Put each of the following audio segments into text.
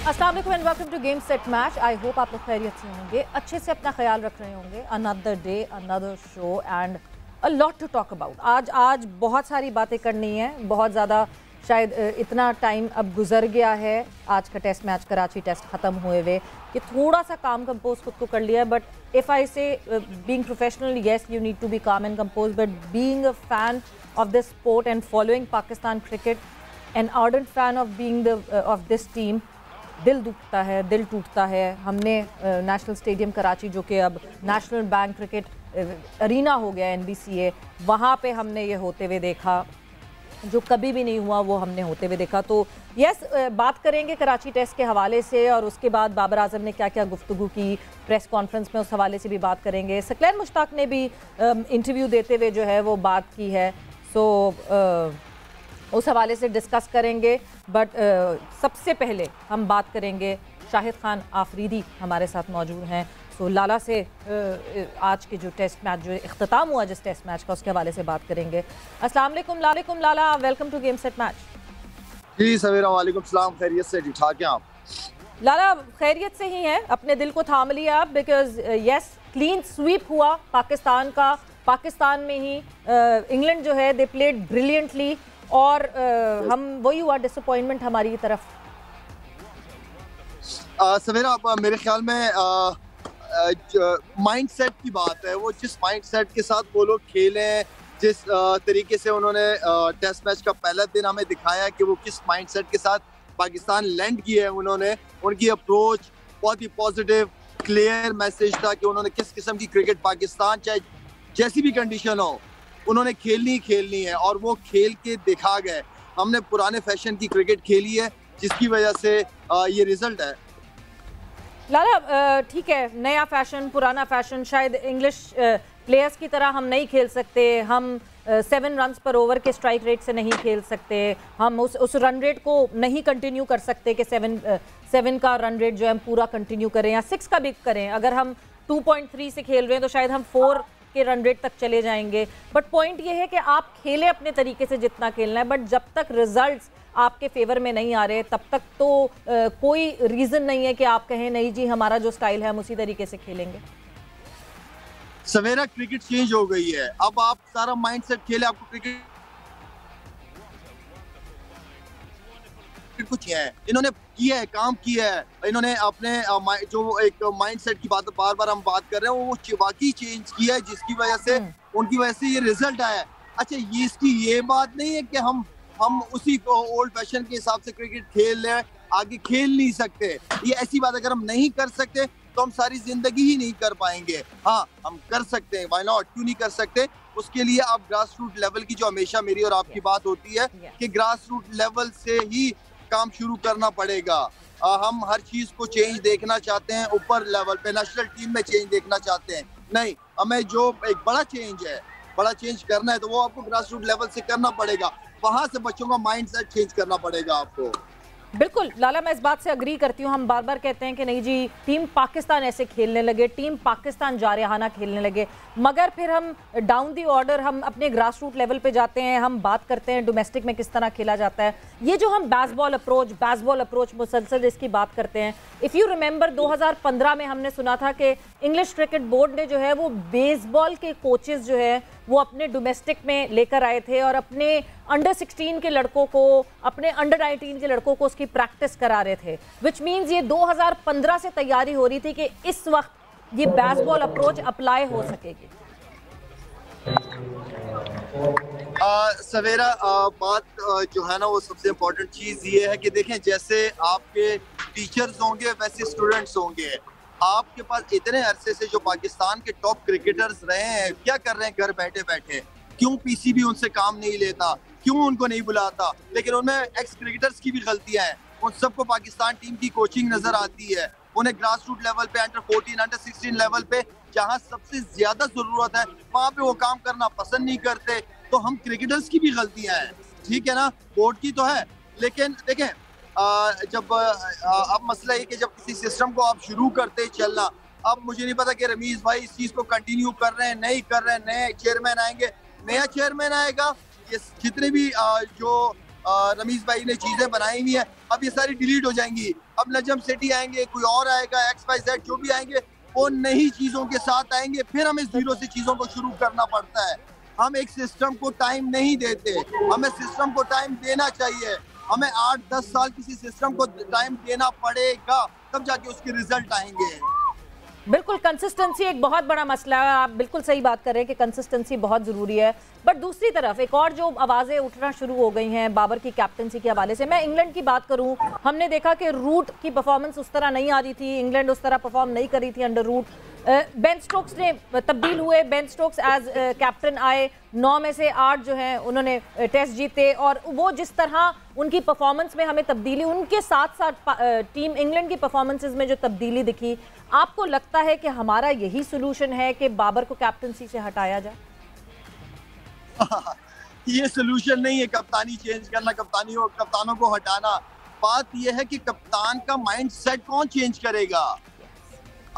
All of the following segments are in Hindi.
अस्सलाम वालेकुम and welcome to game set Match. I hope आप लोग खैरियत से होंगे, अच्छे से अपना ख्याल रख रहे होंगे। Another day another show and a lot to talk about. आज बहुत सारी बातें करनी है, बहुत ज़्यादा। शायद इतना टाइम अब गुजर गया है आज का टेस्ट मैच, कराची टेस्ट ख़त्म हुए हुए, कि थोड़ा सा काम कंपोज खुद को कर लिया है। But if I say being professional, yes you need to be calm and compose, but being a fan of this sport and following Pakistan cricket, an ardent fan of being of this team, दिल दुखता है, दिल टूटता है। हमने नेशनल स्टेडियम कराची, जो कि अब नेशनल बैंक क्रिकेट अरीना हो गया NBCA, वहाँ पे हमने ये होते हुए देखा, जो कभी भी नहीं हुआ वो हमने होते हुए देखा। तो यस, बात करेंगे कराची टेस्ट के हवाले से, और उसके बाद बाबर आजम ने क्या क्या गुफ्तगू की प्रेस कॉन्फ्रेंस में, उस हवाले से भी बात करेंगे। सकलैन मुश्ताक ने भी इंटरव्यू देते हुए जो है वो बात की है, सो उस हवाले से डिस्कस करेंगे। बट सबसे पहले हम बात करेंगे, शाहिद खान आफरीदी हमारे साथ मौजूद हैं। सो लाला से आज के जो टेस्ट मैच, जो इख्तिताम हुआ जिस टेस्ट मैच का, उसके हवाले से बात करेंगे। अस्सलाम वालेकुम Lala, welcome to game set match. जी सवेरा, वालेकुम सलाम, खैरियत से? ठीक ठाक हैं आप? लाला खैरियत से ही हैं, अपने दिल को थाम लिया आप, बिकॉज यस, क्लीन स्वीप हुआ पाकिस्तान का। पाकिस्तान में ही इंग्लैंड जो है, दे प्लेड ब्रिलियंटली, और हम वही हुआ डिसअपॉइंटमेंट हमारी तरफ। सवेरा, मेरे ख्याल में माइंडसेट की बात है। वो जिस माइंडसेट के साथ वो लोग खेले, जिस तरीके से उन्होंने टेस्ट मैच का पहला दिन हमें दिखाया कि वो किस माइंडसेट के साथ पाकिस्तान लैंड किया है। उन्होंने, उनकी अप्रोच बहुत ही पॉजिटिव, क्लियर मैसेज था कि उन्होंने किस किस्म की क्रिकेट पाकिस्तान, चाहे जैसी भी कंडीशन हो, उन्होंने खेलनी है, और वो खेल के दिखा गए। हमने पुराने फैशन की क्रिकेट खेली है, जिसकी वजह से ये रिजल्ट है। लाला ठीक है, नया फैशन, पुराना फैशन, शायद इंग्लिश प्लेयर्स की तरह हम नहीं खेल सकते। हम 7 रन्स पर ओवर के स्ट्राइक रेट से नहीं खेल सकते। हम उस रन रेट को नहीं कंटिन्यू कर सकते कि 7 का रन रेट जो है हम पूरा कंटिन्यू करें, या 6 का भी करें। अगर हम 2.3 से खेल रहे हैं तो शायद हम 4 के रन रेट तक चले जाएंगे। बट पॉइंट ये है कि आप खेलें अपने तरीके से जितना खेलना है, बट जब तक रिजल्ट्स आपके फेवर में नहीं आ रहे, तब तक तो कोई रीज़न नहीं है कि आप कहें नहीं जी हमारा जो स्टाइल है हम उसी तरीके से खेलेंगे। सवेरा, क्रिकेट चेंज हो गई है। अब आप सारा माइंडसेट खेले, आपको क्रिकेट कुछ है, इन्होंने किया है, काम किया है। इन्होंने अपने जो एक माइंडसेट की बात बार बार हम बात कर रहे हैं, वो वाकई चेंज किया है, जिसकी वजह से उनकी वजह से ये रिजल्ट आया है। अच्छा, ये इसकी ये बात नहीं है कि हम उसी ओल्ड फैशन के हिसाब से क्रिकेट खेल रहे हैं, आगे खेल नहीं सकते। ये ऐसी बात, अगर हम नहीं कर सकते तो हम सारी जिंदगी ही नहीं कर पाएंगे। हाँ, हम कर सकते हैं, व्हाई नॉट, क्यों नहीं कर सकते। उसके लिए आप ग्रास रूट लेवल की, जो हमेशा मेरी और आपकी बात होती है कि ग्रास रूट लेवल से ही काम शुरू करना पड़ेगा। हम हर चीज को चेंज देखना चाहते हैं, ऊपर लेवल पे नेशनल टीम में चेंज देखना चाहते हैं। नहीं, हमें जो एक बड़ा चेंज करना है, तो वो आपको ग्रास रूट लेवल से करना पड़ेगा। वहां से बच्चों का माइंडसेट चेंज करना पड़ेगा आपको। बिल्कुल लाला, मैं इस बात से अग्री करती हूँ। हम बार बार कहते हैं कि नहीं जी, टीम पाकिस्तान ऐसे खेलने लगे, टीम पाकिस्तान जारहाना खेलने लगे, मगर फिर हम डाउन दी ऑर्डर, हम अपने ग्रास रूट लेवल पे जाते हैं, हम बात करते हैं डोमेस्टिक में किस तरह खेला जाता है। ये जो हम बेसबॉल अप्रोच मुसलसल इसकी बात करते हैं। इफ़ यू रिमेंबर 2015 में हमने सुना था कि इंग्लिश क्रिकेट बोर्ड ने जो है वो बेसबॉल के कोचेस जो है वो अपने डोमेस्टिक में लेकर आए थे, और अपने अंडर 16 के लड़कों को, अपने अंडर 19 के लड़कों को उसकी प्रैक्टिस करा रहे थे। विच मीन्स ये 2015 से तैयारी हो रही थी कि इस वक्त ये बेसबॉल अप्रोच अप्लाई हो सकेगी। सवेरा, बात जो है ना, वो सबसे इम्पोर्टेंट चीज ये है कि देखें, जैसे आपके टीचर्स होंगे वैसे स्टूडेंट्स होंगे। आपके पास इतने अरसे से जो पाकिस्तान के टॉप क्रिकेटर्स रहे हैं, क्या कर रहे हैं घर बैठे बैठे? क्यों PCB उनसे काम नहीं लेता? क्यों उनको नहीं बुलाता? लेकिन उनमें एक्स क्रिकेटर्स की भी गलतियां हैं। उन सबको पाकिस्तान टीम की कोचिंग नजर आती है। उन्हें ग्रास रूट लेवल पे, अंडर 14, अंडर 16 लेवल पे, जहां सबसे ज्यादा जरूरत है, वहां पे वो काम करना पसंद नहीं करते। तो हम क्रिकेटर्स की भी गलतियां हैं, ठीक है ना, बोर्ड की तो है। लेकिन देखें, जब अब मसला ये कि जब किसी सिस्टम को आप शुरू करते चलना, अब मुझे नहीं पता कि रमीज भाई इस चीज को कंटिन्यू कर रहे हैं, नहीं कर रहे हैं। नए चेयरमैन आएंगे, नया चेयरमैन आएगा, ये जितने भी जो रमीज भाई ने चीजें बनाई हुई है, अब ये सारी डिलीट हो जाएंगी। अब नजम सेठी आएंगे, कोई और आएगा, XYZ जो भी आएंगे, वो नई चीजों के साथ आएंगे, फिर हमें जीरो से चीजों को शुरू करना पड़ता है। हम एक सिस्टम को टाइम नहीं देते, हमें सिस्टम को टाइम देना चाहिए। हमें 8-10 साल किसी सिस्टम को टाइम देना पड़ेगा, तब जाके उसके रिजल्ट आएंगे। बिल्कुल, कंसिस्टेंसी एक बहुत बड़ा मसला है। आप बिल्कुल सही बात कर रहे हैं कि कंसिस्टेंसी बहुत ज़रूरी है। बट दूसरी तरफ एक और जो आवाज़ें उठना शुरू हो गई हैं बाबर की कैप्टनसी के हवाले से, मैं इंग्लैंड की बात करूं, हमने देखा कि रूट की परफॉर्मेंस उस तरह नहीं आ रही थी, इंग्लैंड उस तरह परफॉर्म नहीं कर रही थी अंडर रूट। बेन स्टोक्स ने तब्दील हुए, बेन स्टोक्स एज कैप्टन आए, 9 में से 8 जो हैं उन्होंने टेस्ट जीते, और वो जिस तरह उनकी परफॉर्मेंस में हमें तब्दीली, उनके साथ साथ टीम इंग्लैंड की परफॉर्मेंसेस में जो तब्दीली दिखी, आपको लगता है कि हमारा यही सोल्यूशन है कि बाबर को कैप्टनसी से हटाया जाए? ये सोल्यूशन नहीं है कप्तानी चेंज करना, कप्तानों को हटाना। बात यह है कि कप्तान का माइंडसेट कौन चेंज करेगा।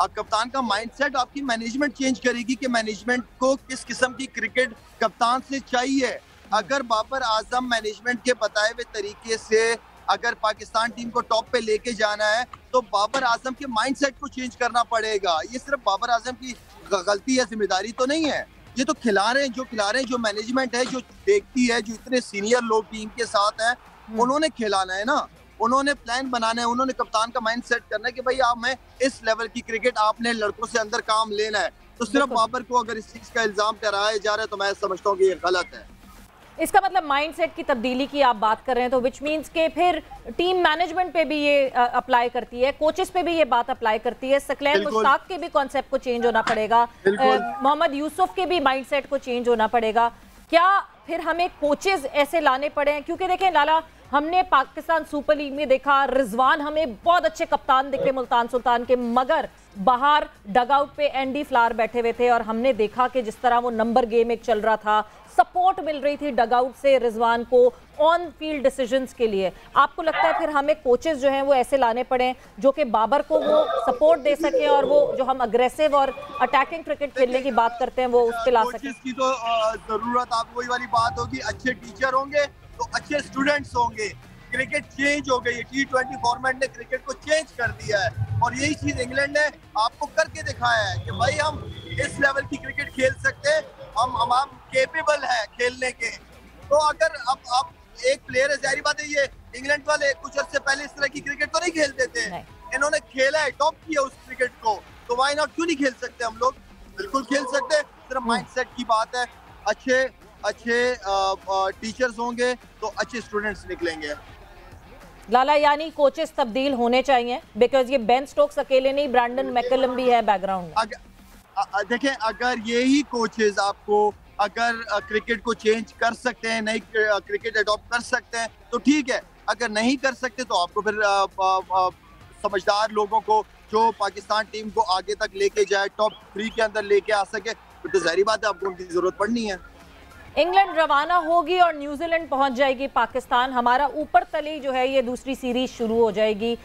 कप्तान का माइंडसेट आपकी मैनेजमेंट चेंज करेगी कि मैनेजमेंट को किस किस्म की क्रिकेट कप्तान से चाहिए। अगर बाबर आजम मैनेजमेंट के बताए हुए तरीके से अगर पाकिस्तान टीम को टॉप पे लेके जाना है, तो बाबर आजम के माइंडसेट को चेंज करना पड़ेगा। ये सिर्फ बाबर आजम की गलती या जिम्मेदारी तो नहीं है, ये तो खिला रहे हैं, जो मैनेजमेंट है, जो देखती है, जो इतने सीनियर लोग टीम के साथ हैं, उन्होंने खिलाना है ना, उन्होंने प्लान बनाना है, उन्होंने कप्तान का माइंड सेट करना है कि भाई आप, मैं इस लेवल की क्रिकेट आपने लड़कों से अंदर काम लेना है। तो सिर्फ बाबर को अगर इस चीज का इल्जाम ठहराया जा रहा है, तो मैं समझता हूँ कि ये गलत है। इसका मतलब माइंडसेट की तब्दीली की आप बात कर रहे हैं, तो विच मींस के फिर टीम मैनेजमेंट पे भी ये अप्लाई करती है, कोचेस पे भी ये बात अप्लाई करती है। सकलैन मुश्ताक के भी कॉन्सेप्ट को चेंज होना पड़ेगा, मोहम्मद यूसुफ के भी माइंडसेट को चेंज होना पड़ेगा। क्या फिर हमें कोचेस ऐसे लाने पड़े? क्योंकि देखें लाला, हमने पाकिस्तान सुपर लीग में देखा, रिजवान हमें बहुत अच्छे कप्तान दिखे मुल्तान सुल्तान के, मगर बाहर डगआउट पे एंडी फ्लावर बैठे हुए थे, और हमने देखा कि जिस तरह वो नंबर गेम एक चल रहा था, सपोर्ट मिल रही थी डगआउट से रिजवान को ऑन फील्ड डिसीजंस के लिए। आपको लगता है फिर हमें कोचेस जो हैं वो ऐसे लाने पड़े जो कि बाबर को वो सपोर्ट दे सके, और वो जो हम अग्रेसिव और अटैकिंग क्रिकेट खेलने की बात करते हैं वो उस पे ला सके? कोचेस की तो जरूरत, आप वही वाली बात होगी, अच्छे टीचर होंगे तो अच्छे स्टूडेंट्स होंगे। क्रिकेट चेंज हो गई है, T20 फॉर्मेट ने क्रिकेट को चेंज कर दिया है, और यही चीज इंग्लैंड ने आपको करके दिखाया है कि भाई हम इस लेवल की क्रिकेट खेल सकते हैं, हम केपेबल है खेलने के। तो अगर अब एक प्लेयर है, जाहिर बात है, ये इंग्लैंड वाले कुछ अर्से पहले इस तरह की क्रिकेट तो नहीं खेलते थे, इन्होंने खेला है, टॉप किया उस क्रिकेट को, तो व्हाई नॉट, क्यों नहीं खेल सकते हम लोग? बिल्कुल खेल सकते हैं, सिर्फ माइंडसेट की बात है। अच्छे टीचर्स होंगे तो अच्छे स्टूडेंट्स निकलेंगे। लाला, यानी कोचेस तब्दील होने चाहिए, बिकॉज ये बेन स्टोक्स अकेले नहीं, ब्रैंडन मैकलम भी है बैकग्राउंड में। देखें, अगर यही कोचेस आपको अगर क्रिकेट को चेंज कर सकते हैं, नई क्रिकेट अडॉप्ट कर सकते हैं, तो ठीक है। अगर नहीं कर सकते तो आपको फिर समझदार लोगों को जो पाकिस्तान टीम को आगे तक लेके जाए, टॉप 3 के अंदर लेके आ सके, तो जाहिर बात है आपको उनकी जरूरत पड़नी है। इंग्लैंड रवाना होगी और न्यूजीलैंड पहुंच जाएगी पाकिस्तान, हमारा ऊपर तली जो है ये दूसरी सीरीज शुरू हो जाएगी।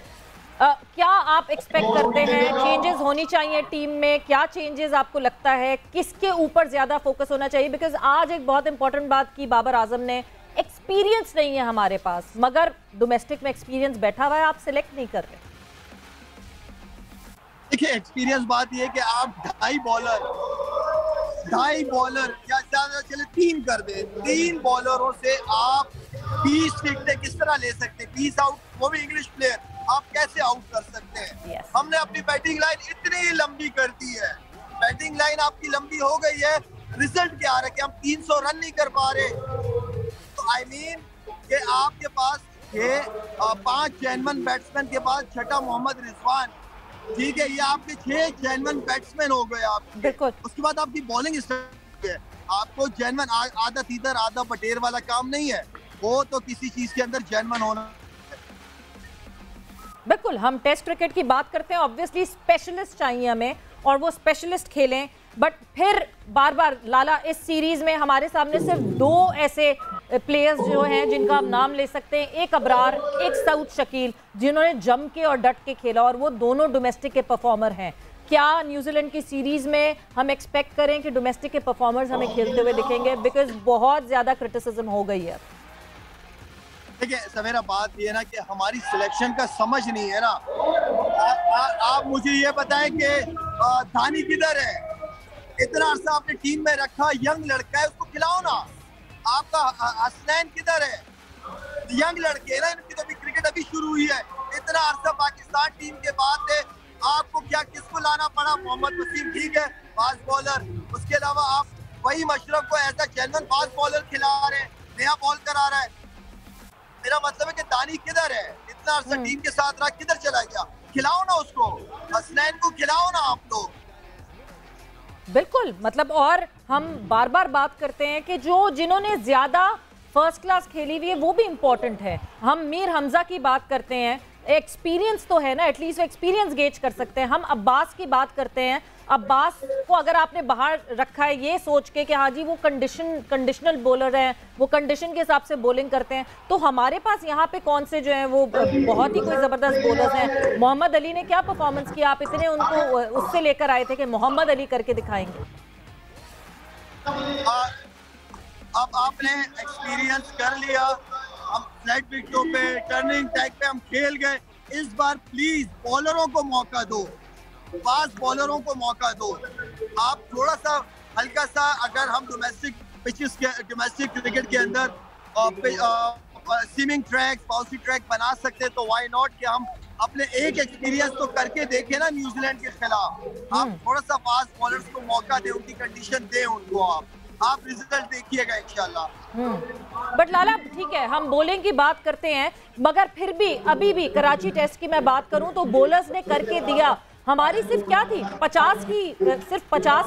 क्या आप एक्सपेक्ट करते हैं चेंजेस होनी चाहिए टीम में? क्या चेंजेस आपको लगता है, किसके ऊपर ज्यादा फोकस होना चाहिए? बिकॉज आज एक बहुत इंपॉर्टेंट बात की बाबर आजम ने, एक्सपीरियंस नहीं है हमारे पास, मगर डोमेस्टिक में एक्सपीरियंस बैठा हुआ है, आप सिलेक्ट नहीं कर रहे। देखिए, एक्सपीरियंस बात यह है कि आप ढाई बॉलर या ज्यादा चले 3 कर दे, 3 बॉलरों से आप 20 विकेटें किस तरह ले सकते हैं? 20 आउट, वो भी इंग्लिश प्लेयर, आप कैसे आउट कर सकते हैं? yes. हमने अपनी बैटिंग लाइन इतनी लंबी कर दी है, बैटिंग लाइन आपकी लंबी हो गई है, रिजल्ट क्या आ रहा है कि हम 300 रन नहीं कर पा रहे। तो आई मीन कि आपके पास ये 5 जेन्युइन बैट्समैन के बाद छठा मोहम्मद रिजवान, ठीक है, ये आपके 6 जेन्युइन बैट्समैन हो गए आपके। उसके बाद आपकी बॉलिंग स्टाइल है, आपको जेन्युइन, आधा सीधर आधा पटेर वाला काम नहीं है, वो तो किसी चीज के अंदर जेन्युइन होना। बिल्कुल, हम टेस्ट क्रिकेट की बात करते हैं, ऑब्वियसली स्पेशलिस्ट चाहिए हमें, और वो स्पेशलिस्ट खेलें। बट फिर बार बार लाला, इस सीरीज में हमारे सामने सिर्फ 2 ऐसे प्लेयर्स जो हैं जिनका हम नाम ले सकते हैं, एक अबरार, एक सऊद शकील, जिन्होंने जम के और डट के खेला, और वो दोनों डोमेस्टिक के परफॉर्मर हैं। क्या न्यूजीलैंड की सीरीज में हम एक्सपेक्ट करें कि डोमेस्टिक के परफॉर्मर्स हमें खेलते हुए दिखेंगे? बिकॉज बहुत ज्यादा क्रिटिसिज्म हो गई है। देखिए सवेरा, बात ये है ना कि हमारी सिलेक्शन का समझ नहीं है ना। आप मुझे ये बताएं कि धानी किधर है? इतना अरसा आपने टीम में रखा, यंग लड़का है, उसको खिलाओ ना। आपका हसनैन किधर है? यंग लड़के ना, इनकी तो अभी क्रिकेट अभी शुरू हुई है। इतना अरसा पाकिस्तान टीम के बाद है, आपको क्या किसको लाना पड़ा? मोहम्मद वसीम ठीक है, फास्ट बॉलर, उसके अलावा आप वही मशरफ को as a genuine fast bowler खिला रहे हैं, नया बॉल करा रहा है। मेरा मतलब है कि दानी किधर है? इतना अरसा टीम के साथ रहा, किधर चला गया? खिलाओ ना उसको, हसनैन को खिलाओ ना आप लोग। बिल्कुल, मतलब और हम बार बार बात करते हैं कि जिन्होंने ज्यादा फर्स्ट क्लास खेली हुई है वो भी इंपॉर्टेंट है। हम मीर हमजा की बात करते हैं, एक्सपीरियंस तो है ना, एटलीस्ट एक्सपीरियंस गेज कर सकते हैं। हम अब्बास की बात करते हैं, अब्बास को अगर आपने बाहर रखा है ये सोच के कि हाँ जी वो कंडीशनल बॉलर हैं, वो कंडीशन के हिसाब से बॉलिंग करते हैं, तो हमारे पास यहाँ पे कौन से जो हैं वो बहुत ही कोई ज़बरदस्त बॉलर्स हैं। मोहम्मद अली ने क्या परफॉर्मेंस किया? आप इतने उनको उससे लेकर आए थे कि मोहम्मद अली करके दिखाएंगे। अब आपने एक्सपीरियंस कर लिया, हम फ्लैट विकेटों पे, टर्निंग टैग पे हम खेल गए। इस बार प्लीज बॉलरों को मौका दो, फास्ट बॉलरों को मौका दो। आप थोड़ा सा हल्का सा, अगर हम डोमेस्टिक क्रिकेट के अंदर सीमिंग ट्रैक, बाउंसी ट्रैक बना सकते हैं तो व्हाई नॉट कि हम अपने एक एक्सपीरियंस तो करके देखें ना न्यूजीलैंड के खिलाफ। आप थोड़ा सा फास्ट बॉलर्स को मौका दें, उनकी कंडीशन दें उनको। आप रिजल्ट देखिएगा इंशाल्लाह। बट लाला ठीक है, हम बॉलिंग की बात करते हैं, मगर फिर भी अभी भी कराची टेस्ट की मैं बात करूं तो बॉलर्स ने करके दिया। हमारी सिर्फ क्या थी, 50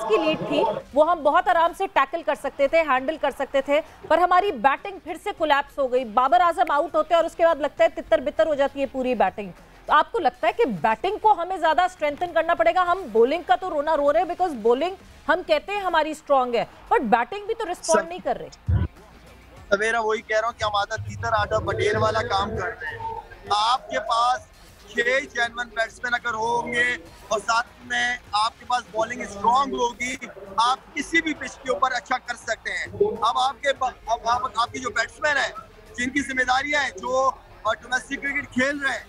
की लीड थी, वो हम बहुत आराम से टैकल कर सकते थे, हैंडल कर सकते थे, पर हमारी बैटिंग फिर से कोलैप्स हो गई। बाबर आजम आउट होते हैं और उसके बाद लगता है तितर बितर हो जाती है पूरी बैटिंग। तो आपको लगता है कि बैटिंग को हमें ज्यादा स्ट्रेंथन करना पड़ेगा? हम बॉलिंग का तो रोना रो रहे हैं बिकॉज बॉलिंग हम कहते हैं हमारी स्ट्रांग है, बट बैटिंग भी तो रिस्पॉन्ड नहीं कर रहे। सवेरा वही कह रहा हूँ कि हम आधा तीतर आधा पटेल वाला काम कर रहे हैं। आपके पास 6 जेन्युइन बैट्समैन अगर होंगे और साथ में आपके पास बॉलिंग स्ट्रांग होगी, आप किसी भी पिच के ऊपर अच्छा कर सकते हैं। अब आपके जो बैट्समैन है, जिनकी जिम्मेदारियां हैं, जो डोमेस्टिक क्रिकेट खेल रहे हैं,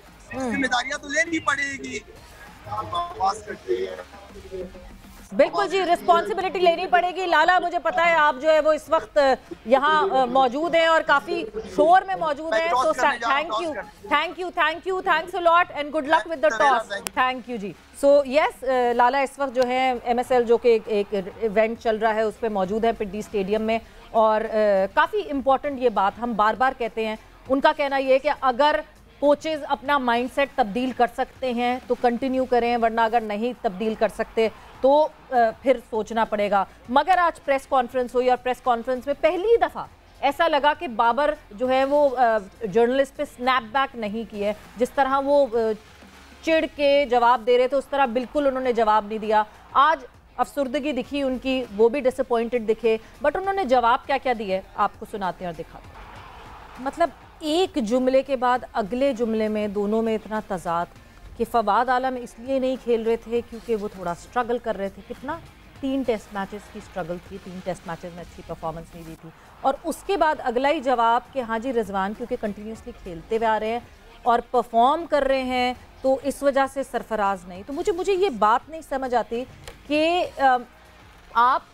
जिम्मेदारियां तो लेनी पड़ेगी। बिल्कुल जी, रिस्पॉन्सिबिलिटी लेनी पड़ेगी। लाला, मुझे पता है आप जो है वो इस वक्त यहाँ मौजूद हैं और काफी शोर में मौजूद हैं, तो thanks a lot and good luck with the toss. Thank you जी। सो यस, लाला इस वक्त जो है MSL जो कि एक इवेंट चल रहा है उस पर मौजूद है पिड्डी स्टेडियम में, और काफ़ी इम्पोर्टेंट ये बात हम बार बार कहते हैं। उनका कहना ये है कि अगर कोचेज अपना माइंडसेट तब्दील कर सकते हैं तो कंटिन्यू करें, वरना अगर नहीं तब्दील कर सकते तो फिर सोचना पड़ेगा। मगर आज प्रेस कॉन्फ्रेंस हुई और प्रेस कॉन्फ्रेंस में पहली दफ़ा ऐसा लगा कि बाबर जो है वो जर्नलिस्ट पे स्नैप बैक नहीं किए। जिस तरह वो चिढ़ के जवाब दे रहे थे उस तरह बिल्कुल उन्होंने जवाब नहीं दिया। आज अफसुर्दगी दिखी उनकी, वो भी डिसअपॉइंटेड दिखे, बट उन्होंने जवाब क्या क्या दिए आपको सुनाते हैं और दिखाते हैं। मतलब एक जुमले के बाद अगले जुमले में दोनों में इतना तजाद कि फवाद आलम इसलिए नहीं खेल रहे थे क्योंकि वो थोड़ा स्ट्रगल कर रहे थे। कितना 3 टेस्ट मैचेस की स्ट्रगल थी, 3 टेस्ट मैचेस में अच्छी परफॉर्मेंस नहीं दी थी, और उसके बाद अगला ही जवाब कि हाँ जी रिजवान क्योंकि कंटिन्यूसली खेलते हुए आ रहे हैं और परफॉर्म कर रहे हैं तो इस वजह से सरफराज नहीं। तो मुझे ये बात नहीं समझ आती कि आप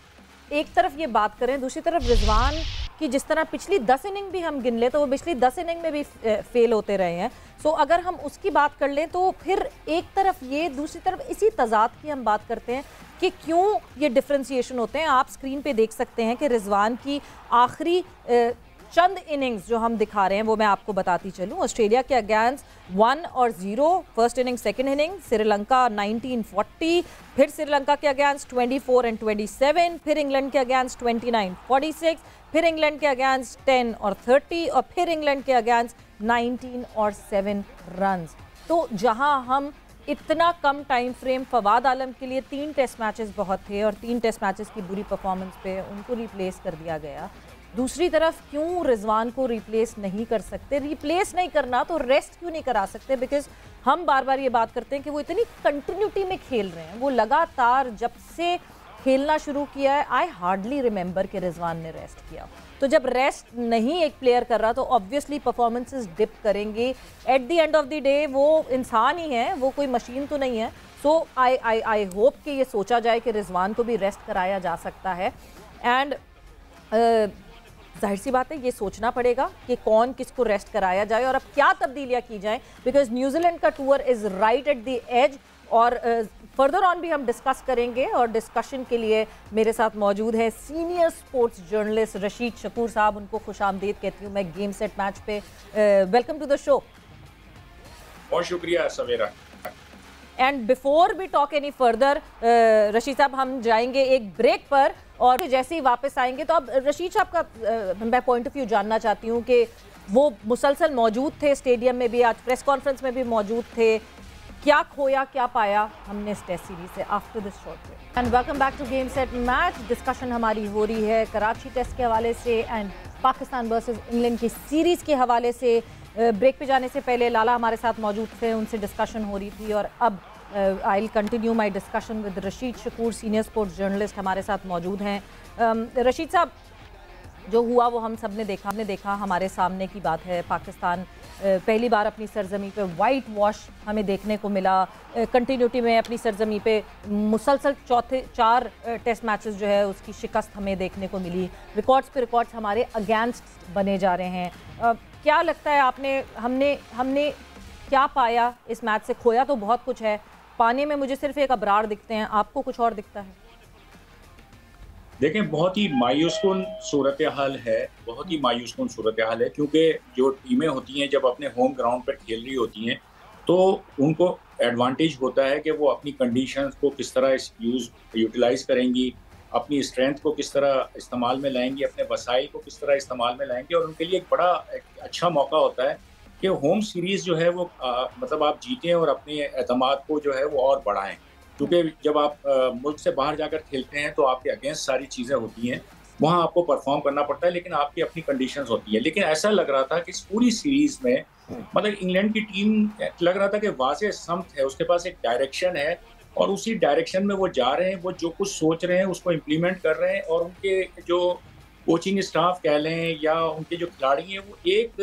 एक तरफ ये बात करें, दूसरी तरफ रिजवान कि जिस तरह पिछली 10 इनिंग भी हम गिन लें तो वो पिछली 10 इनिंग में भी फेल होते रहे हैं। सो अगर हम उसकी बात कर लें तो फिर एक तरफ ये, दूसरी तरफ इसी तजाद की हम बात करते हैं कि क्यों ये डिफ्रेंसिएशन होते हैं। आप स्क्रीन पे देख सकते हैं कि रिजवान की आखिरी चंद इनिंग्स जो हम दिखा रहे हैं वो मैं आपको बताती चलूं। ऑस्ट्रेलिया के अगेंस्ट 1 और 0 first inning, second inning Sri Lanka 1940, फिर श्रीलंका के अगेंस्ट 24 और 27, फिर इंग्लैंड के अगेंस्ट 29-46, फिर इंग्लैंड के अगेंस्ट 10 और 30 और फिर इंग्लैंड के अगेंस्ट 19 और 7 रन्स। तो जहां हम इतना कम टाइम फ्रेम, फवाद आलम के लिए 3 टेस्ट मैचेस बहुत थे और 3 टेस्ट मैचेस की बुरी परफॉर्मेंस पे उनको रिप्लेस कर दिया गया। दूसरी तरफ क्यों रिजवान को रिप्लेस नहीं कर सकते? रिप्लेस नहीं करना तो रेस्ट क्यों नहीं करा सकते? बिकॉज हम बार बार ये बात करते हैं कि वो इतनी कंटिन्यूटी में खेल रहे हैं, वो लगातार जब से खेलना शुरू किया है, आई हार्डली रिमेंबर कि रिजवान ने रेस्ट किया। तो जब रेस्ट नहीं एक प्लेयर कर रहा तो ऑब्वियसली परफॉर्मेंसेस डिप करेंगे। At the end of the day वो इंसान ही है, वो कोई मशीन तो नहीं है। सो आई होप कि ये सोचा जाए कि रिजवान को भी रेस्ट कराया जा सकता है। एंड जाहिर सी बात है ये सोचना पड़ेगा कि कौन किसको रेस्ट कराया जाए और अब क्या तब्दीलियाँ की जाएं, बिकॉज न्यूजीलैंड का tour is right at the edge. और फर्दर ऑन भी हम डिस्कस करेंगे और डिस्कशन के लिए मेरे साथ मौजूद है senior sports journalist Rashid Shakoor साहब। उनको खुशामदीद कहती हूँ मैं गेम सेट मैच पे। Welcome to the show. बहुत शुक्रिया Sawera. And before we talk any further Rashid साहब, हम जाएंगे एक ब्रेक पर और जैसे ही वापस आएंगे तो अब रशीद साहब का मैं पॉइंट ऑफ व्यू जानना चाहती हूँ कि वो मुसलसल मौजूद थे स्टेडियम में भी, आज प्रेस कॉन्फ्रेंस में भी मौजूद थे। क्या खोया क्या पाया हमने इस टेस्ट सीरीज से after this short break. And welcome back to game set Match. Discussion हमारी हो रही है कराची टेस्ट के हवाले से एंड पाकिस्तान वर्सेस इंग्लैंड की सीरीज़ के हवाले से। ब्रेक पे जाने से पहले लाला हमारे साथ मौजूद थे, उनसे डिस्कशन हो रही थी और अब I will continue my discussion with Rashid Shakoor, senior sports journalist हमारे साथ मौजूद हैं। रशीद साहब, जो हुआ वो हम सब ने देखा, हमने देखा, हमारे सामने की बात है। पाकिस्तान पहली बार अपनी सरजमी पे वाइट वॉश हमें देखने को मिला। कंटिन्यूटी में अपनी सरजमी पे मुसलसल चार टेस्ट मैचेस जो है उसकी शिकस्त हमें देखने को मिली। रिकॉर्ड्स पे रिकॉर्ड्स हमारे अगेंस्ट बने जा रहे हैं। क्या लगता है हमने क्या पाया इस मैच से? खोया तो बहुत कुछ है, पाने में मुझे सिर्फ एक अबरार दिखते हैं, आपको कुछ और दिखता है? देखें, बहुत ही मायूसकुन सूरत हाल है, बहुत ही मायूसकुन सूरत हाल है, क्योंकि जो टीमें होती हैं जब अपने होम ग्राउंड पर खेल रही होती हैं तो उनको एडवांटेज होता है कि वो अपनी कंडीशंस को किस तरह यूटिलाइज करेंगी, अपनी स्ट्रेंथ को किस तरह इस्तेमाल में लाएंगी, अपने वसाइल को किस तरह इस्तेमाल में लाएंगे। और उनके लिए एक बड़ा अच्छा मौका होता है कि होम सीरीज़ जो है वो मतलब आप जीतें और अपने एतमाद को जो है वो और बढ़ाएं, क्योंकि जब आप मुल्क से बाहर जाकर खेलते हैं तो आपके अगेंस्ट सारी चीज़ें होती हैं, वहाँ आपको परफॉर्म करना पड़ता है, लेकिन आपकी अपनी कंडीशंस होती है। लेकिन ऐसा लग रहा था कि इस पूरी सीरीज़ में मतलब इंग्लैंड की टीम लग रहा था कि वाज़ेह समत है, उसके पास एक डायरेक्शन है और उसी डायरेक्शन में वो जा रहे हैं, वो जो कुछ सोच रहे हैं उसको इम्प्लीमेंट कर रहे हैं। और उनके जो कोचिंग स्टाफ कह लें या उनके जो खिलाड़ी हैं वो एक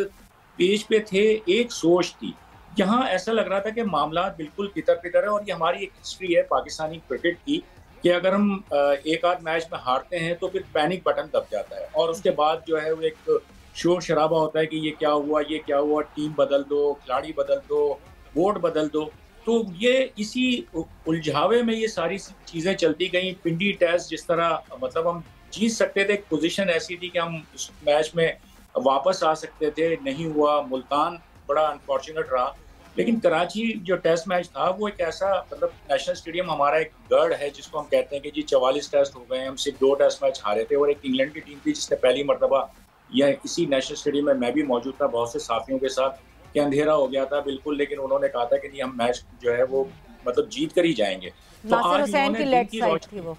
पेज पे थे, एक सोच थी। यहाँ ऐसा लग रहा था कि मामला बिल्कुल तितर बितर है। और ये हमारी एक हिस्ट्री है पाकिस्तानी क्रिकेट की कि अगर हम एक आध मैच में हारते हैं तो फिर पैनिक बटन दब जाता है और उसके बाद जो है वो एक शोर शराबा होता है कि ये क्या हुआ, ये क्या हुआ, टीम बदल दो, खिलाड़ी बदल दो, बोर्ड बदल दो। तो ये इसी उलझावे में ये सारी चीज़ें चलती गई। पिंडी टेस्ट जिस तरह मतलब हम जीत सकते थे, पोजीशन ऐसी थी कि हम उस मैच में वापस आ सकते थे, नहीं हुआ। मुल्तान बड़ा अनफॉर्चुनेट रहा। लेकिन कराची जो टेस्ट मैच था वो एक ऐसा मतलब नेशनल स्टेडियम हमारा एक गढ़ है जिसको हम कहते हैं कि जी 44 टेस्ट हो गए, हम सिर्फ 2 टेस्ट मैच हारे थे। और एक इंग्लैंड की टीम थी जिसने पहली मरतबा यह इसी नेशनल स्टेडियम में मैं भी मौजूद था बहुत से साथियों के साथ कि अंधेरा हो गया था बिल्कुल, लेकिन उन्होंने कहा था कि नहीं हम मैच जो है वो मतलब जीत कर ही जाएंगे। तो नासिर हुसैन की लेफ्ट साइड थी वो,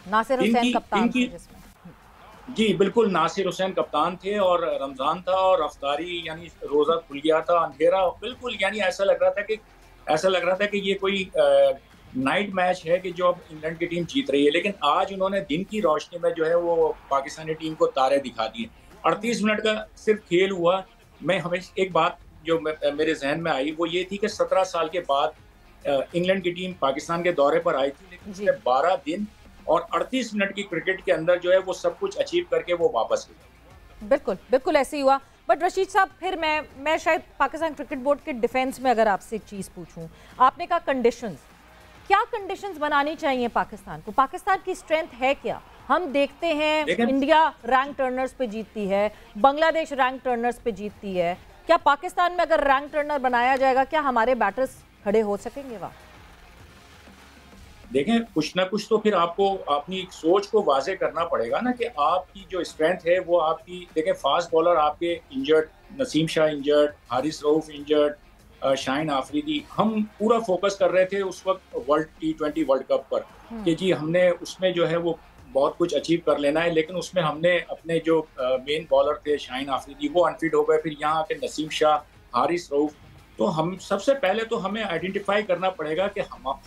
नासिर हुसैन कप्तान थे जिसमें। जी बिल्कुल, नासिर हुसैन कप्तान थे और रमजान था और अफ्तारी यानी रोजा खुल गया था, अंधेरा बिल्कुल, यानी ऐसा लग रहा था कि ये कोई नाइट मैच है कि जो अब इंग्लैंड की टीम जीत रही है। लेकिन आज उन्होंने दिन की रोशनी में जो है वो पाकिस्तानी टीम को तारे दिखा दिए। 38 मिनट का सिर्फ खेल हुआ। मैं हमेशा एक बात जो मेरे जहन में आई वो ये थी कि 17 साल के बाद इंग्लैंड की टीम पाकिस्तान के दौरे पर आई थी, लेकिन उसने 12 दिन और 38 मिनट की क्रिकेट के अंदर जो है वो सब कुछ अचीव करके वो वापस गए। बिल्कुल बिल्कुल ऐसे ही हुआ। बट रशीद साहब, फिर मैं शायद पाकिस्तान क्रिकेट बोर्ड के डिफेंस में अगर आपसे एक चीज़ पूछूं, आपने कहा कंडीशंस, क्या कंडीशंस बनानी चाहिए पाकिस्तान को? पाकिस्तान की स्ट्रेंथ है क्या? हम देखते हैं इंडिया रैंक टर्नर्स पे जीतती है, बांग्लादेश रैंक टर्नर्स पे जीतती है। क्या पाकिस्तान में अगर रैंक टर्नर बनाया जाएगा, क्या हमारे बैटर्स खड़े हो सकेंगे वहाँ? देखें, कुछ ना कुछ तो फिर आपको अपनी सोच को वाजे करना पड़ेगा ना कि आपकी जो स्ट्रेंथ है वो आपकी। देखें, फास्ट बॉलर आपके injured, Naseem Shah injured, Haris Rauf injured, Shaheen Afridi. हम पूरा फोकस कर रहे थे उस वक्त वर्ल्ड T20 वर्ल्ड कप पर कि जी हमने उसमें जो है वो बहुत कुछ अचीव कर लेना है, लेकिन उसमें हमने अपने जो मेन बॉलर थे शाहीन आफरीदी वो अनफिट हो गए। फिर यहाँ आके नसीम शाह, हारिस रऊफ। तो हम सबसे पहले तो हमें आइडेंटिफाई करना पड़ेगा कि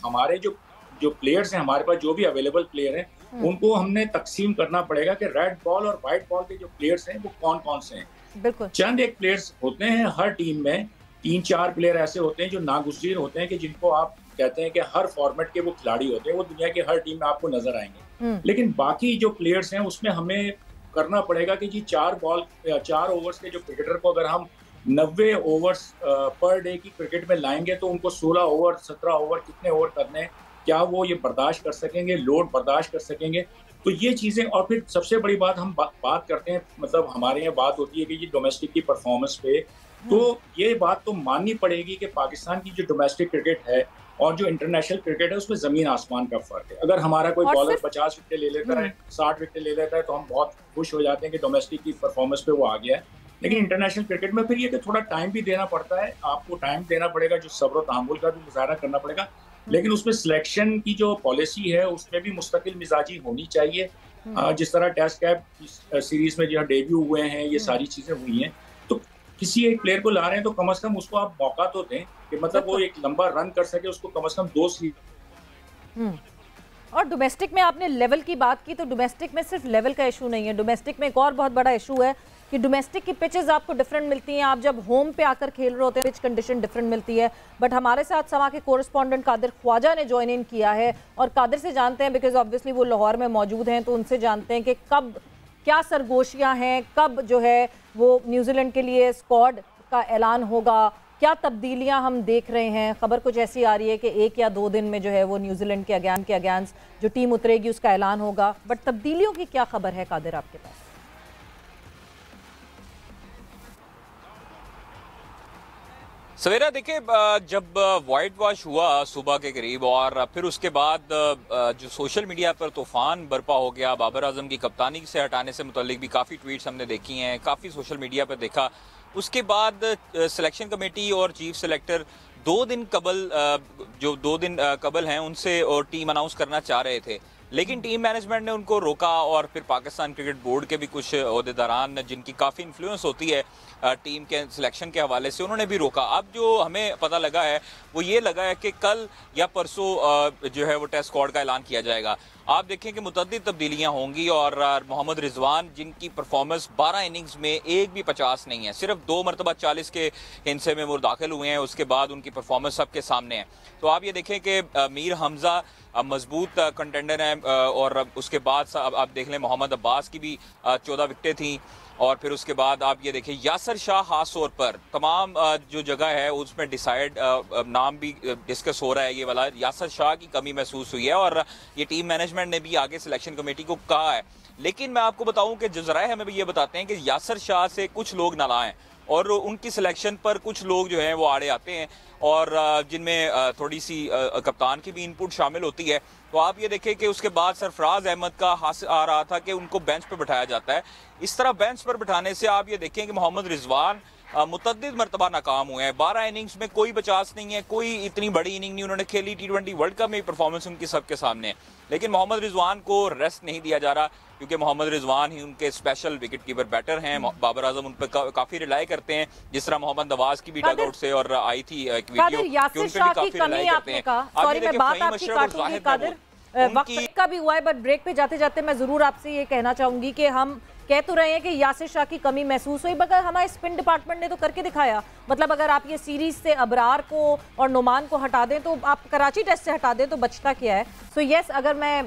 हमारे जो जो प्लेयर्स हैं हमारे पास, जो भी अवेलेबल प्लेयर हैं, उनको हमने तकसीम करना पड़ेगा कि रेड बॉल और व्हाइट बॉल के जो प्लेयर्स हैं वो कौन कौन से हैं। बिल्कुल। चंद एक प्लेयर्स होते हैं हर टीम में, 3-4 प्लेयर ऐसे होते हैं जो नागुज़ीर होते हैं कि जिनको आप कहते हैं कि हर फॉर्मेट के वो खिलाड़ी होते हैं, वो दुनिया की हर टीम में आपको नजर आएंगे। लेकिन बाकी जो प्लेयर्स हैं उसमें हमें करना पड़ेगा कि जी 4 ओवर्स के जो क्रिकेटर को अगर हम 90 ओवर्स पर डे की क्रिकेट में लाएंगे तो उनको 16 ओवर 17 ओवर कितने ओवर करने हैं, क्या वो ये बर्दाश्त कर सकेंगे, लोड बर्दाश्त कर सकेंगे। तो ये चीजें, और फिर सबसे बड़ी बात हम बात करते हैं, मतलब हमारे यहाँ बात होती है कि ये डोमेस्टिक की परफॉर्मेंस पे, तो ये बात तो माननी पड़ेगी कि पाकिस्तान की जो डोमेस्टिक क्रिकेट है और जो इंटरनेशनल क्रिकेट है उसमें जमीन आसमान का फर्क है। अगर हमारा कोई बॉलर 50 विकेट ले लेता है, 60 विकेट ले लेता है, तो हम बहुत खुश हो जाते हैं कि डोमेस्टिक की परफॉर्मेंस पे वो आ गया है। लेकिन इंटरनेशनल क्रिकेट में फिर ये कि थोड़ा टाइम भी देना पड़ता है, आपको टाइम देना पड़ेगा, जो सब्र तहम्मुल का भी मुजाहरा करना पड़ेगा। लेकिन उसमें सिलेक्शन की जो पॉलिसी है उसमें भी मुस्तकिल मिजाजी होनी चाहिए। जिस तरह टेस्ट कैप सीरीज में जो डेब्यू हुए हैं, ये सारी चीजें हुई हैं, तो किसी एक प्लेयर को ला रहे हैं तो कम से कम उसको आप मौका तो दें कि मतलब वो एक लंबा रन कर सके, उसको कम से कम 2 सीरीज। और डोमेस्टिक में आपने लेवल की बात की, तो डोमेस्टिक में सिर्फ लेवल का इशू नहीं है, डोमेस्टिक में एक और बहुत बड़ा इशू है कि डोमेस्टिक की पिचेस आपको डिफरेंट मिलती हैं। आप जब होम पे आकर खेल रहे होते हैं पिच कंडीशन डिफरेंट मिलती है। बट हमारे साथ समा के कोरेस्पॉन्डेंट कादिर ख्वाजा ने ज्वाइन इन किया है, और कादिर से जानते हैं, बिकॉज ऑब्वियसली वो लाहौर में मौजूद हैं, तो उनसे जानते हैं कि कब क्या सरगोशियाँ हैं, कब जो है वो न्यूजीलैंड के लिए स्क्वाड का ऐलान होगा, क्या तब्दीलियां हम देख रहे हैं। खबर कुछ ऐसी आ रही है कि 1 या 2 दिन में जो है वो न्यूजीलैंड के अगेंस्ट जो टीम उतरेगी उसका ऐलान होगा। बट तब्दीलियों की क्या खबर है कादिर आपके पास? सवेरा देखिए, जब वाइट वॉश हुआ सुबह के करीब और फिर उसके बाद जो सोशल मीडिया पर तूफान बरपा हो गया, बाबर आजम की कप्तानी से हटाने से मुतल्लिक भी काफ़ी ट्वीट्स हमने देखी हैं, काफ़ी सोशल मीडिया पर देखा। उसके बाद सिलेक्शन कमेटी और चीफ सेलेक्टर 2 दिन कबल हैं उनसे और टीम अनाउंस करना चाह रहे थे, लेकिन टीम मैनेजमेंट ने उनको रोका। और फिर पाकिस्तान क्रिकेट बोर्ड के भी कुछ ओहदेदारान जिनकी काफ़ी इन्फ्लुएंस होती है टीम के सिलेक्शन के हवाले से, उन्होंने भी रोका। अब जो हमें पता लगा है वो ये लगा है कि कल या परसों जो है वो टेस्ट स्क्वाड का ऐलान किया जाएगा। आप देखें कि मुतअद्दिद तब्दीलियां होंगी और मोहम्मद रिजवान जिनकी परफॉर्मेंस 12 इनिंग्स में एक भी 50 नहीं है, सिर्फ 2 मरतबा 40 के हिस्से में वो दाखिल हुए हैं, उसके बाद उनकी परफॉर्मेंस सबके सामने है। तो आप ये देखें कि मीर हमजा मजबूत कंटेंडर हैं, और उसके बाद आप देख लें मोहम्मद अब्बास की भी 14 विकेटें थी, और फिर उसके बाद आप ये देखें यासर शाह खास तौर पर तमाम जो जगह है उसमें डिसाइड नाम भी डिस्कस हो रहा है, ये वाला यासर शाह की कमी महसूस हुई है और ये टीम मैनेजमेंट ने भी आगे सिलेक्शन कमेटी को कहा है। लेकिन मैं आपको बताऊं कि जो ज़राए हमें भी ये बताते हैं कि यासर शाह से कुछ लोग नाराज़ हैं और उनकी सिलेक्शन पर कुछ लोग जो हैं वो आड़े आते हैं, और जिनमें थोड़ी सी कप्तान की भी इनपुट शामिल होती है। तो आप ये देखें कि उसके बाद सरफराज अहमद का हाथ आ रहा था कि उनको बेंच पर बिठाया जाता है। इस तरह बेंच पर बिठाने से आप ये देखें कि मोहम्मद रिजवान मुतअद्दिद मरतबा नाकाम हुए हैं। 12 इनिंग्स में कोई 50 नहीं है, कोई इतनी बड़ी इनिंग नहीं उन्होंने खेली। T20 वर्ल्ड कप में परफॉर्मेंस उनकी सबके सामने है, लेकिन मोहम्मद रिजवान को रेस्ट नहीं दिया जा रहा क्योंकि मोहम्मद रिजवान ही उनके स्पेशल विकेट कीपर बैटर हैं। बाबर आजम उन पर काफी रिलाई करते हैं, जिस तरह मोहम्मद नवाज की भी डग आउट से और आई थी एक वीडियो कि उन पर भी काफी रिलाई करते हैं। सॉरी मैं बात आपकी काटूंगी कादिर, वक्त का भी हुआ है, बट ब्रेक पे जाते जाते मैं जरूर आपसे ये कहना चाहूंगी कि हम कह तो रहे हैं कि यासिर शाह की कमी महसूस हुई, मगर हमारे स्पिन डिपार्टमेंट ने तो करके दिखाया। मतलब अगर आप ये सीरीज से अबरार को और नुमान को हटा दें, तो आप कराची टेस्ट से हटा दें तो बचता क्या है। सो यस, अगर मैं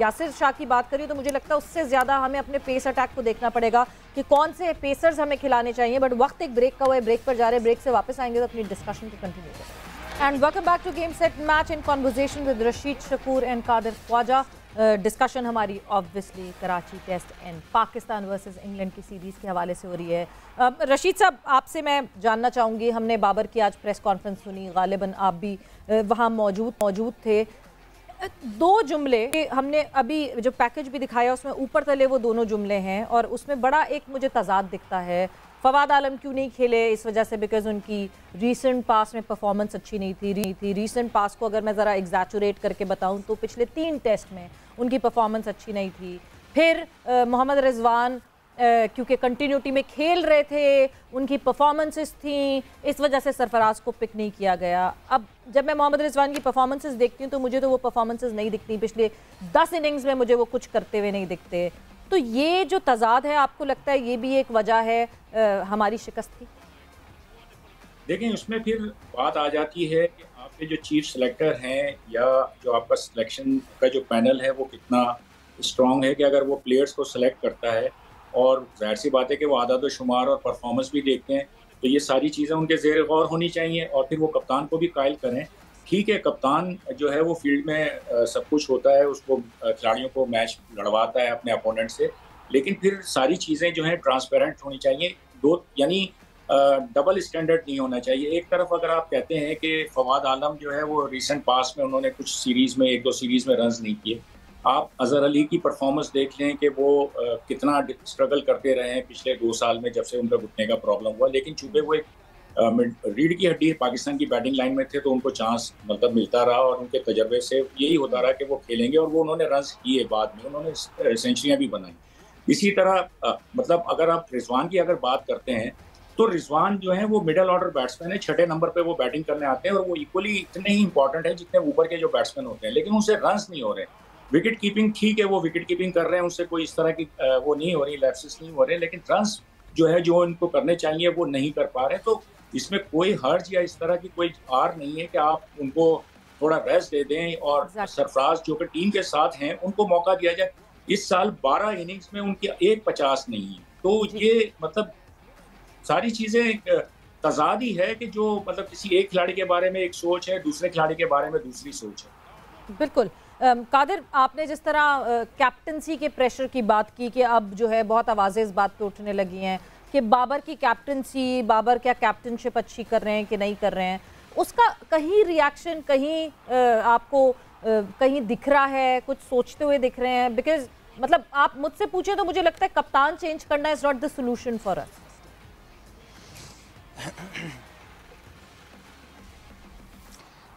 यासिर शाह की बात करी तो मुझे लगता है उससे ज़्यादा हमें अपने पेस अटैक को देखना पड़ेगा कि कौन से पेसर्स हमें खिलाने चाहिए। बट वक्त एक ब्रेक का हुआ है, ब्रेक पर जा रहे हैं, ब्रेक से वापस आएंगे तो अपनी डिस्कशन को कंटिन्यू करेंगे। And welcome back to Game Set Match in conversation with Rashid Shakur and Kadir Khwaja. Discussion हमारी obviously Karachi test and Pakistan versus England की सीरीज़ के हवाले से हो रही है। रशीद साहब, आपसे मैं जानना चाहूँगी, हमने बाबर की आज प्रेस कॉन्फ्रेंस सुनी, गालिबन आप भी वहाँ मौजूद थे। 2 जुमले हमने अभी जो पैकेज भी दिखाया उसमें ऊपर तले वो दोनों जुमले हैं, और उसमें बड़ा एक मुझे तजाद दिखता है। फवाद आलम क्यों नहीं खेले? इस वजह से बिकॉज उनकी रीसेंट पास में परफॉर्मेंस अच्छी नहीं थी। रीसेंट पास को अगर मैं ज़रा एग्जैचुरेट करके बताऊं तो पिछले 3 टेस्ट में उनकी परफॉर्मेंस अच्छी नहीं थी। फिर मोहम्मद रिजवान क्योंकि कंटिन्यूटी में खेल रहे थे, उनकी परफॉर्मेंसेस थी, इस वजह से सरफराज को पिक नहीं किया गया। अब जब मैं मोहम्मद रिजवान की परफॉर्मेंसेस देखती हूँ तो मुझे तो वो परफॉर्मेंसेस नहीं दिखती, पिछले 10 इनिंग्स में मुझे वो कुछ करते हुए नहीं दिखते। तो ये जो तजाद है, आपको लगता है ये भी एक वजह है हमारी शिकस्त की? देखें, उसमें फिर बात आ जाती है कि आपके जो चीफ सेलेक्टर हैं या जो आपका सिलेक्शन का जो पैनल है वो कितना स्ट्रांग है कि अगर वो प्लेयर्स को सिलेक्ट करता है और जाहिर सी बात है कि वो आदत व शुमार और परफॉर्मेंस भी देखते हैं, तो ये सारी चीज़ें उनके ज़ेर गौर होनी चाहिए और फिर वो कप्तान को भी कायल करें। ठीक है, कप्तान जो है वो फील्ड में सब कुछ होता है, उसको खिलाड़ियों को मैच लड़वाता है अपने अपोनेंट से, लेकिन फिर सारी चीज़ें जो हैं ट्रांसपेरेंट होनी चाहिए। यानी डबल स्टैंडर्ड नहीं होना चाहिए। एक तरफ अगर आप कहते हैं कि फवाद आलम जो है वो रिसेंट पास में उन्होंने कुछ सीरीज़ में 1-2 सीरीज़ में रन्स नहीं किए, आप अजहर अली की परफॉर्मेंस देख लें कि वो कितना स्ट्रगल करते रहे हैं पिछले 2 साल में जब से उनका घुटने का प्रॉब्लम हुआ, लेकिन चूंकि वो एक रीढ़ की हड्डी पाकिस्तान की बैटिंग लाइन में थे तो उनको चांस मतलब मिलता रहा और उनके तजर्बे से यही होता रहा कि वो खेलेंगे और वो उन्होंने रन्स किए, बाद में उन्होंने सेंचुरियाँ भी बनाई। इसी तरह मतलब अगर आप रिजवान की अगर बात करते हैं तो रिजवान जो है वो मिडिल ऑर्डर बैट्समैन है, 6 नंबर पे वो बैटिंग करने आते हैं और वो इक्वली इतने ही इंपॉर्टेंट है जितने ऊपर के जो बैट्समैन होते हैं, लेकिन उनसे रन्स नहीं हो रहे। विकेट कीपिंग ठीक है, वो विकेट कीपिंग कर रहे हैं, उनसे कोई इस तरह की वो नहीं हो रही, लैप्सेस नहीं हो रहे, लेकिन रन्स जो है जो इनको करने चाहिए वो नहीं कर पा रहे। तो इसमें कोई हर्ज या इस तरह की कोई आर नहीं है कि आप उनको थोड़ा रेस्ट दे दें और सरफराज जो कि टीम के साथ हैं उनको मौका दिया जाए। इस साल 12 इनिंग्स में उनकी 150 नहीं है, तो ये मतलब सारी चीजें तजाद ही है कि जो मतलब किसी एक खिलाड़ी के बारे में एक सोच है, दूसरे खिलाड़ी के बारे में दूसरी सोच है। बिल्कुल। कादिर, आपने जिस तरह कैप्टनसी के प्रेशर की बात की कि अब जो है बहुत आवाज़ें इस बात पे उठने लगी हैं कि बाबर की कैप्टनसी, बाबर क्या कैप्टनशिप अच्छी कर रहे हैं कि नहीं कर रहे हैं, उसका कहीं रिएक्शन कहीं आपको कहीं दिख रहा है, कुछ सोचते हुए दिख रहे हैं? बिकॉज मतलब आप मुझसे पूछे तो मुझे लगता है कप्तान चेंज करना is not the solution for us.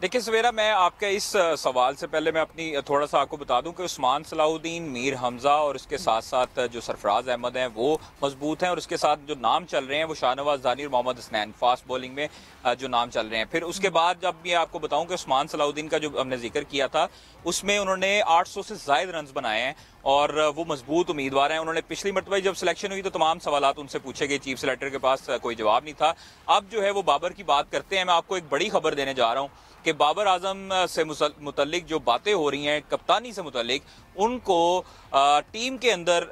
देखिए सवेरा, मैं आपके इस सवाल से पहले मैं अपनी थोड़ा सा आपको बता दूं कि उस्मान सलाउद्दीन, मीर हमजा और उसके साथ साथ जो सरफराज अहमद हैं वो मजबूत हैं, और उसके साथ जो नाम चल रहे हैं वो शाहनवाज दानी और मोहम्मद हसनैन फास्ट बॉलिंग में जो नाम चल रहे हैं। फिर उसके बाद जब मैं आपको बताऊं कि उस्मान सलाउद्दीन का जो हमने जिक्र किया था उसमें उन्होंने 800 से ज्यादा रन बनाए हैं और वो मजबूत उम्मीदवार हैं। उन्होंने पिछली मरतबा जब सिलेक्शन हुई तो तमाम सवालात उनसे पूछे गए, चीफ सेलेक्टर के पास कोई जवाब नहीं था। अब जो है वो बाबर की बात करते हैं। मैं आपको एक बड़ी खबर देने जा रहा हूँ कि बाबर आजम से मुतल्लिक जो बातें हो रही हैं कप्तानी से मुतल्लिक, उनको टीम के अंदर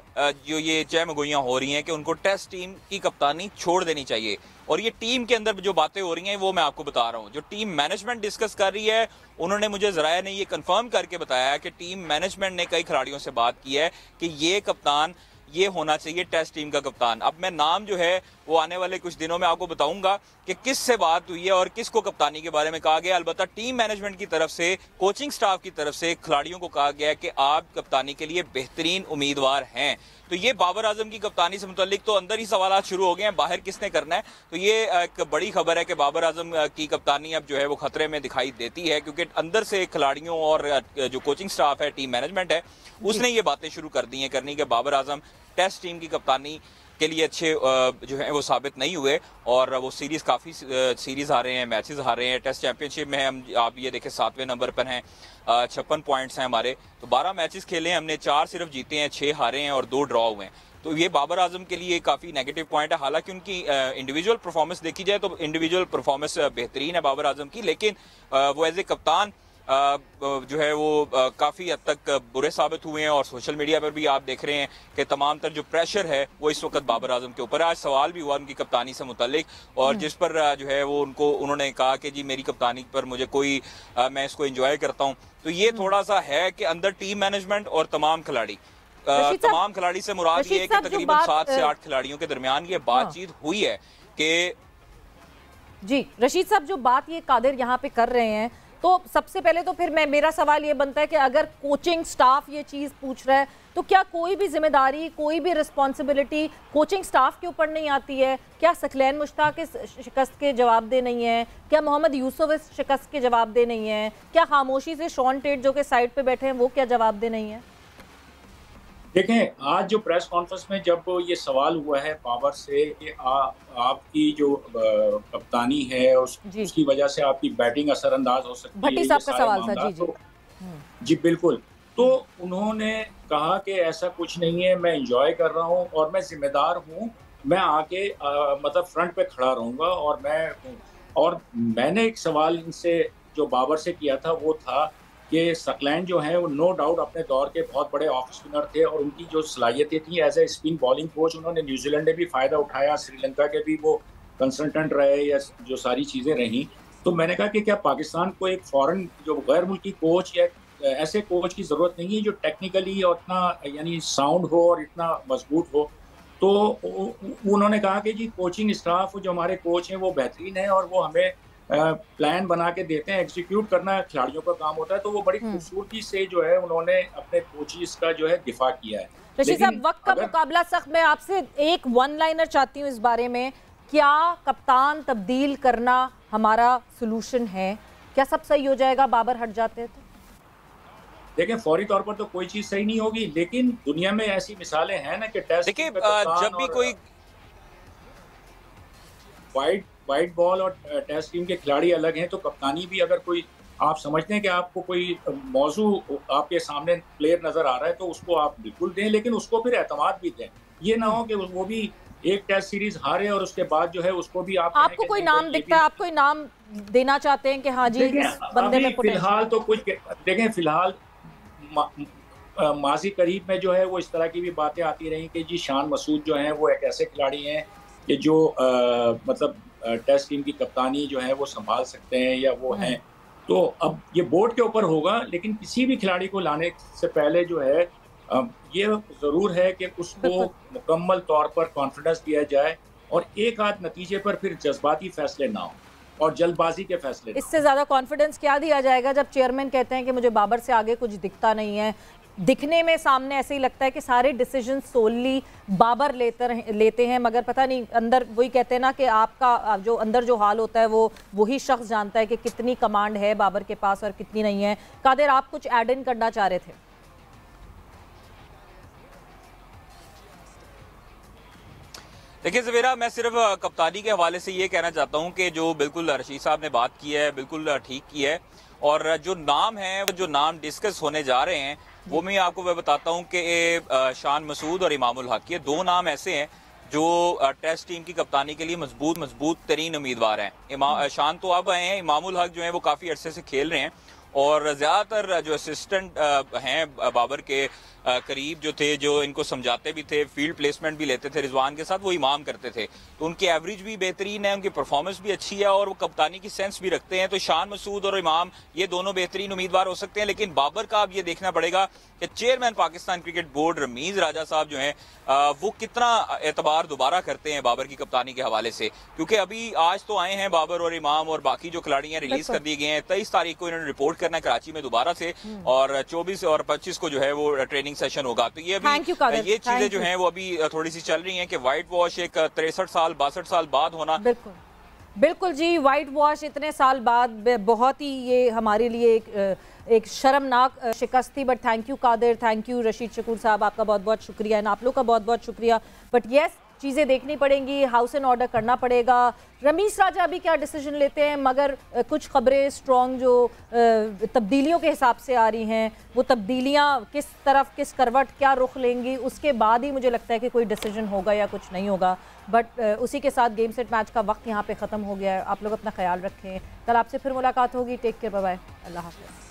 जो ये चहमगोइयाँ हो रही हैं कि उनको टेस्ट टीम की कप्तानी छोड़ देनी चाहिए। और ये टीम के अंदर जो बातें हो रही हैं वो मैं आपको बता रहा हूँ, जो टीम मैनेजमेंट डिस्कस कर रही है। उन्होंने मुझे जराया ने ये कंफर्म करके बताया कि टीम मैनेजमेंट ने कई खिलाड़ियों से बात की है कि ये कप्तान ये होना चाहिए टेस्ट टीम का कप्तान। अब मैं नाम जो है वो आने वाले कुछ दिनों में आपको बताऊंगा कि किस से बात हुई है और किसको कप्तानी के बारे में कहा गया। अलबत्ता टीम मैनेजमेंट की तरफ से, कोचिंग स्टाफ की तरफ से खिलाड़ियों को कहा गया कि आप कप्तानी के लिए बेहतरीन उम्मीदवार हैं। तो ये बाबर आजम की कप्तानी से मुतल्लिक तो अंदर ही सवाल शुरू हो गए हैं, बाहर किसने करना है। तो ये एक बड़ी खबर है कि बाबर आजम की कप्तानी अब जो है वो खतरे में दिखाई देती है, क्योंकि अंदर से खिलाड़ियों और जो कोचिंग स्टाफ है, टीम मैनेजमेंट है, उसने ये बातें शुरू कर दी हैं करनी कि बाबर आजम टेस्ट टीम की कप्तानी के लिए अच्छे जो है वो साबित नहीं हुए और वो सीरीज काफ़ी सीरीज हारे हैं, मैचेस हारे हैं। टेस्ट चैंपियनशिप में हम आप ये देखें 7वें नंबर पर हैं, 56 पॉइंट्स हैं हमारे। तो 12 मैचेस खेले हैं हमने, 4 सिर्फ जीते हैं, 6 हारे हैं और 2 ड्रॉ हुए हैं। तो ये बाबर आजम के लिए काफ़ी नेगेटिव पॉइंट है। हालांकि उनकी इंडिविजुअल परफॉर्मेंस देखी जाए तो इंडिविजुअल परफॉर्मेंस बेहतरीन है बाबर आजम की, लेकिन वो एज ए कप्तान जो है वो काफ़ी हद तक बुरे साबित हुए हैं। और सोशल मीडिया पर भी आप देख रहे हैं कि तमाम तर जो प्रेशर है वो इस वक्त बाबर आजम के ऊपर है। आज सवाल भी हुआ उनकी कप्तानी से मुतालिक, और जिस पर जो है वो उन्होंने कहा कि जी मेरी कप्तानी पर मुझे कोई मैं इसको एंजॉय करता हूँ। तो ये थोड़ा सा है कि अंदर टीम मैनेजमेंट और तमाम खिलाड़ी से मुराद ये है कि तकरीबन 7 से 8 खिलाड़ियों के दरमियान ये बातचीत हुई है कि जी रशीद साहब जो बात ये कादिर यहाँ पे कर रहे हैं, तो सबसे पहले तो फिर मेरा सवाल ये बनता है कि अगर कोचिंग स्टाफ ये चीज़ पूछ रहा है तो क्या कोई भी जिम्मेदारी, कोई भी रिस्पॉन्सिबिलिटी कोचिंग स्टाफ के ऊपर नहीं आती है? क्या सकलैन मुश्ताक इस शिकस्त के जवाबदेह नहीं है? क्या मोहम्मद यूसुफ इस शिकस्त के जवाबदेह नहीं है? क्या खामोशी से शॉन टेट जो कि साइड पे बैठे हैं वो क्या जवाबदेह नहीं है? देखें, आज जो प्रेस कॉन्फ्रेंस में जब ये सवाल हुआ है बाबर से कि आपकी जो कप्तानी है जी उसकी वजह से आपकी बैटिंग असरअंदाज हो सकती है, भट्टी ये साहब का सारे सवाल था। मामला जी जी। तो जी बिल्कुल। तो उन्होंने कहा कि ऐसा कुछ नहीं है, मैं एंजॉय कर रहा हूँ और मैं जिम्मेदार हूँ, मैं आके मतलब फ्रंट पे खड़ा रहूँगा और मैं हूँ। और मैंने एक सवाल इनसे जो बाबर से किया था वो था कि सकलैन जो हैं वो नो डाउट अपने दौर के बहुत बड़े ऑफ स्पिनर थे और उनकी जो सलाहियतें थी as a spin bowling coach, उन्होंने न्यूजीलैंड में भी फ़ायदा उठाया, श्रीलंका के भी वो कंसल्टेंट रहे या जो सारी चीज़ें रहीं। तो मैंने कहा कि क्या पाकिस्तान को एक फ़ॉरेन जो गैर मुल्की कोच या ऐसे कोच की ज़रूरत नहीं है जो टेक्निकली और इतना यानी साउंड हो और इतना मजबूत हो। तो उन्होंने कहा कि जी कोचिंग स्टाफ जो हमारे कोच हैं वो बेहतरीन है और वो हमें प्लान बना के देते हैं, एग्जीक्यूट करना खिलाड़ियों का काम होता है। तो वो बड़ी खूबसूरती से जो है उन्होंने अपने कोचेस का जो है दिफा किया है। रशीद साहब, वक्त का मुकाबला सख्त। मैं आपसे एक वन लाइनर चाहती हूँ इस बारे में, क्या कप्तान तब्दील करना हमारा सोल्यूशन है? क्या सब सही हो जाएगा बाबर हट जाते तो? देखिए, फौरी तौर पर तो कोई चीज सही नहीं होगी, लेकिन दुनिया में ऐसी मिसालें हैं ना कि टेस्ट देखिए जब भी कोई वाइट बॉल और टेस्ट टीम के खिलाड़ी अलग हैं, तो कप्तानी भी अगर कोई आप समझते हैं कि आपको कोई मौजू आपके सामने प्लेयर नजर आ रहा है तो उसको आप बिल्कुल दें, लेकिन उसको फिर एतमाद भी दें। ये ना हो कि वो भी एक टेस्ट सीरीज हारे और उसके बाद जो है उसको भी आपको कोई नाम दिखता है, आप कोई नाम देना चाहते हैं कि हाँ जी इस बंदे में फिलहाल तो कुछ देखें, फिलहाल माजी करीब में जो है वो इस तरह की भी बातें आती रही कि जी शान मसूद जो हैं वो एक ऐसे खिलाड़ी हैं कि जो मतलब टेस्ट टीम की कप्तानी जो है वो संभाल सकते हैं या वो हैं। तो अब ये बोर्ड के ऊपर होगा, लेकिन किसी भी खिलाड़ी को लाने से पहले जो है ये ज़रूर है कि उसको मुकम्मल तौर पर कॉन्फिडेंस दिया जाए और एक आध नतीजे पर फिर जज्बाती फैसले ना हो और जल्दबाजी के फैसले। इससे ज़्यादा कॉन्फिडेंस क्या दिया जाएगा जब चेयरमैन कहते हैं कि मुझे बाबर से आगे कुछ दिखता नहीं है? दिखने में सामने ऐसे ही लगता है कि सारे डिसीजन सोलली बाबर लेते हैं, मगर पता नहीं अंदर वही कहते हैं ना कि आपका जो अंदर जो हाल होता है वो वही शख्स जानता है कि कितनी कमांड है बाबर के पास और कितनी नहीं है। कादिर, आप कुछ ऐड इन करना चाह रहे थे? देखिए ज़वेरा, मैं सिर्फ कप्तानी के हवाले से ये कहना चाहता हूँ कि जो बिल्कुल रशीद साहब ने बात की है बिल्कुल ठीक की है, और जो नाम है जो नाम डिस्कस होने जा रहे हैं वो मैं आपको बताता हूँ कि शान मसूद और इमामुल हक, ये दो नाम ऐसे हैं जो टेस्ट टीम की कप्तानी के लिए मजबूत तरीन उम्मीदवार हैं। शान तो अब आए हैं, इमामुल हक जो है वो काफ़ी अरसे से खेल रहे हैं और ज़्यादातर जो असिस्टेंट हैं बाबर के करीब जो थे, जो इनको समझाते भी थे, फील्ड प्लेसमेंट भी लेते थे रिजवान के साथ, वो इमाम करते थे। तो उनकी एवरेज भी बेहतरीन है, उनकी परफॉर्मेंस भी अच्छी है और वो कप्तानी की सेंस भी रखते हैं। तो शान मसूद और इमाम ये दोनों बेहतरीन उम्मीदवार हो सकते हैं, लेकिन बाबर का अब ये देखना पड़ेगा कि chairman Pakistan cricket board Ramiz Raja साहब जो हैं वो कितना एतबार दोबारा करते हैं बाबर की कप्तानी के हवाले से। क्योंकि अभी आज तो आए हैं बाबर और इमाम और बाकी जो खिलाड़ी हैं रिलीज कर दिए गए हैं। 23 तारीख को इन्होंने रिपोर्ट करना है कराची में दोबारा से और 24 और 25 को जो है वो ट्रेनिंग सेशन होगा। तो ये अभी ये चीजें जो हैं वो अभी थोड़ी सी चल रही हैं कि व्हाइट वॉश एक 63 साल 62 साल बाद होना। बिल्कुल जी, व्हाइट वॉश इतने साल बाद बहुत ही ये हमारे लिए एक शर्मनाक शिकस्त थी। But thank you Qadir, thank you Rashid Shakoor sahab, आपका बहुत बहुत शुक्रिया, एंड आप लोग का बहुत बहुत शुक्रिया। बट येस, चीज़ें देखनी पड़ेंगी, हाउस एंड ऑर्डर करना पड़ेगा। रमीज राजा अभी क्या डिसीजन लेते हैं, मगर कुछ खबरें स्ट्रॉन्ग जो तब्दीलियों के हिसाब से आ रही हैं, वो तब्दीलियां किस तरफ किस करवट क्या रुख लेंगी, उसके बाद ही मुझे लगता है कि कोई डिसीजन होगा या कुछ नहीं होगा। बट उसी के साथ गेम सेट मैच का वक्त यहाँ पे ख़त्म हो गया है। आप लोग अपना ख्याल रखें, कल आपसे फिर मुलाकात होगी। टेक केयर, बाय बाय, अल्लाह हाफ़िज़।